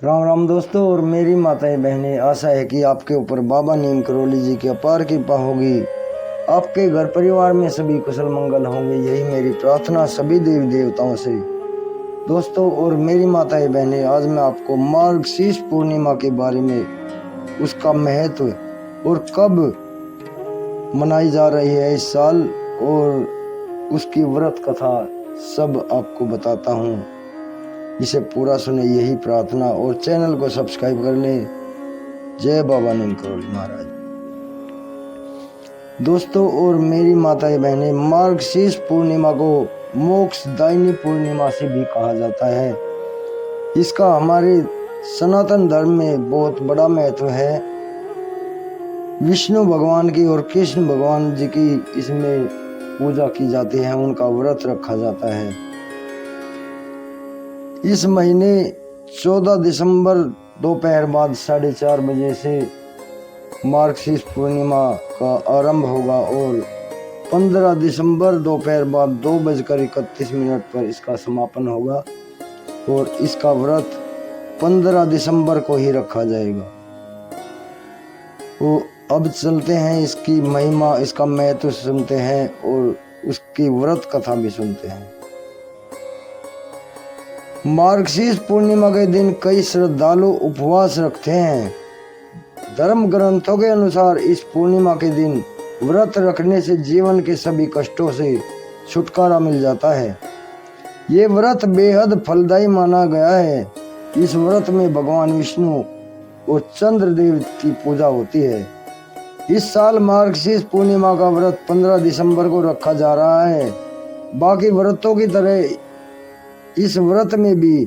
राम राम दोस्तों और मेरी माताएं बहनें, आशा है कि आपके ऊपर बाबा नीम करोली जी की अपार कृपा होगी। आपके घर परिवार में सभी कुशल मंगल होंगे, यही मेरी प्रार्थना सभी देवी देवताओं से। दोस्तों और मेरी माताएं बहनें, आज मैं आपको मार्गशीर्ष पूर्णिमा के बारे में, उसका महत्व और कब मनाई जा रही है इस साल और उसकी व्रत कथा सब आपको बताता हूँ। इसे पूरा सुने यही प्रार्थना और चैनल को सब्सक्राइब कर लें। जय बाबा नीम करोली महाराज। दोस्तों और मेरी माताएं बहनें, मार्गशीर्ष पूर्णिमा को मोक्षदायिनी पूर्णिमा से भी कहा जाता है। इसका हमारे सनातन धर्म में बहुत बड़ा महत्व है। विष्णु भगवान की और कृष्ण भगवान जी की इसमें पूजा की जाती है, उनका व्रत रखा जाता है। इस महीने 14 दिसंबर दोपहर बाद 4:30 बजे से मार्गशीर्ष पूर्णिमा का आरंभ होगा और 15 दिसंबर दोपहर बाद 2:31 पर इसका समापन होगा और इसका व्रत 15 दिसंबर को ही रखा जाएगा। तो अब चलते हैं इसकी महिमा, इसका महत्व सुनते हैं और उसकी व्रत कथा भी सुनते हैं। मार्गशीर्ष पूर्णिमा के दिन कई श्रद्धालु उपवास रखते हैं। धर्म ग्रंथों के अनुसार इस पूर्णिमा के दिन व्रत रखने से जीवन के सभी कष्टों से छुटकारा मिल जाता है। ये व्रत बेहद फलदायी माना गया है। इस व्रत में भगवान विष्णु और चंद्रदेव की पूजा होती है। इस साल मार्गशीर्ष पूर्णिमा का व्रत 15 दिसंबर को रखा जा रहा है। बाकी व्रतों की तरह इस व्रत में भी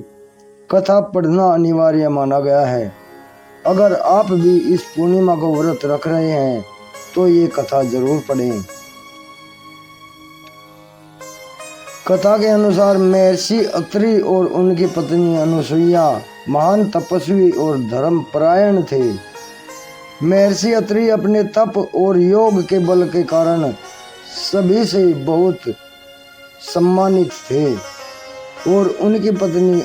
कथा पढ़ना अनिवार्य माना गया है। अगर आप भी इस पूर्णिमा को व्रत रख रहे हैं तो ये कथा जरूर पढ़ें। कथा के अनुसार महर्षि अत्रि और उनकी पत्नी अनुसुईया महान तपस्वी और धर्मपरायण थे। महर्षि अत्रि अपने तप और योग के बल के कारण सभी से बहुत सम्मानित थे और उनकी पत्नी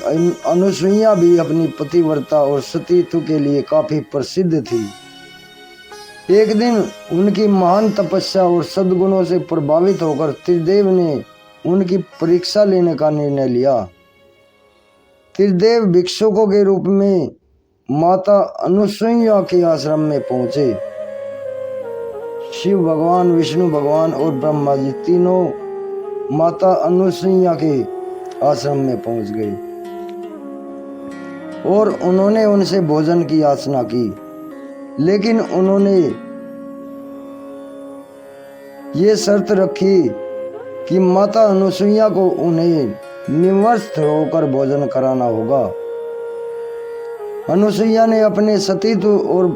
अनुसुईया भी अपनी पतिव्रता और सतीत्व के लिए काफी प्रसिद्ध थी। एक दिन उनकी महान तपस्या और सद्गुणों से प्रभावित होकर त्रिदेव ने उनकी परीक्षा लेने का निर्णय लिया। त्रिदेव भिक्षुकों के रूप में माता अनुसुईया के आश्रम में पहुंचे। शिव भगवान, विष्णु भगवान और ब्रह्मा जी तीनों माता अनुसुईया के आश्रम में पहुंच गए और उन्होंने उनसे भोजन की याचना की, लेकिन उन्होंने ये शर्त रखी कि माता अनुसुईया को उन्हें निवस्त्र होकर भोजन कराना होगा। अनुसुईया ने अपने सतीत्व और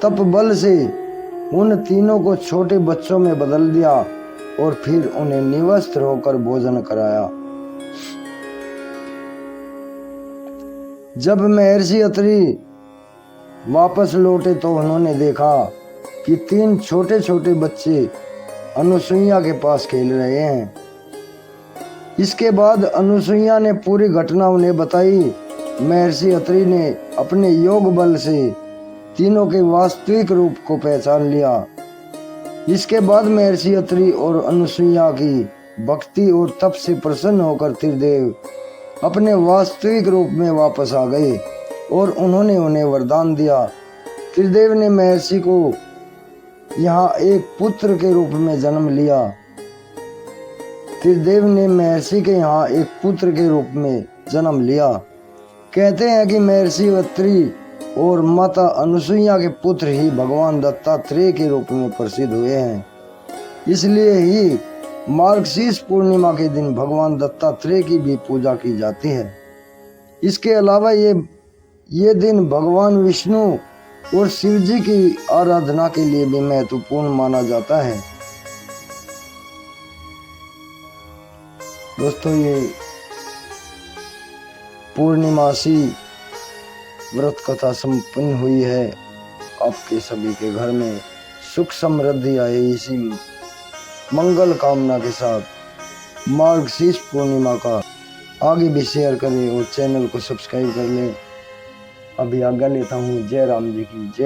तप बल से उन तीनों को छोटे बच्चों में बदल दिया और फिर उन्हें निवस्त्र होकर भोजन कराया। जब महर्षि अत्रि वापस लौटे तो उन्होंने देखा कि 3 छोटे छोटे बच्चे अनुसुईया के पास खेल रहे हैं। इसके बाद अनुसुईया ने पूरी घटना उन्हें बताई। महर्षि अत्रि ने अपने योग बल से तीनों के वास्तविक रूप को पहचान लिया। इसके बाद महर्षि अत्रि और अनुसुईया की भक्ति और तप से प्रसन्न होकर त्रिदेव अपने वास्तविक रूप में वापस आ गए और उन्होंने उन्हें वरदान दिया। त्रिदेव ने महर्षि को यहाँ एक पुत्र के रूप में जन्म लिया। त्रिदेव ने महर्षि के यहाँ एक पुत्र के रूप में जन्म लिया। कहते हैं कि महर्षि अत्रि और माता अनुसुईया के पुत्र ही भगवान दत्तात्रेय के रूप में प्रसिद्ध हुए हैं। इसलिए ही मार्गशीर्ष पूर्णिमा के दिन भगवान दत्तात्रेय की भी पूजा की जाती है। इसके अलावा ये दिन भगवान विष्णु और शिव जी की आराधना के लिए भी महत्वपूर्ण माना जाता है। दोस्तों, ये पूर्णिमासी व्रत कथा संपन्न हुई है। आपके सभी के घर में सुख समृद्धि आए, इसी मंगल कामना के साथ मार्गशीर्ष पूर्णिमा का आगे भी शेयर करें और चैनल को सब्सक्राइब कर लें। अभी आज्ञा लेता हूँ। जय राम जी की जय।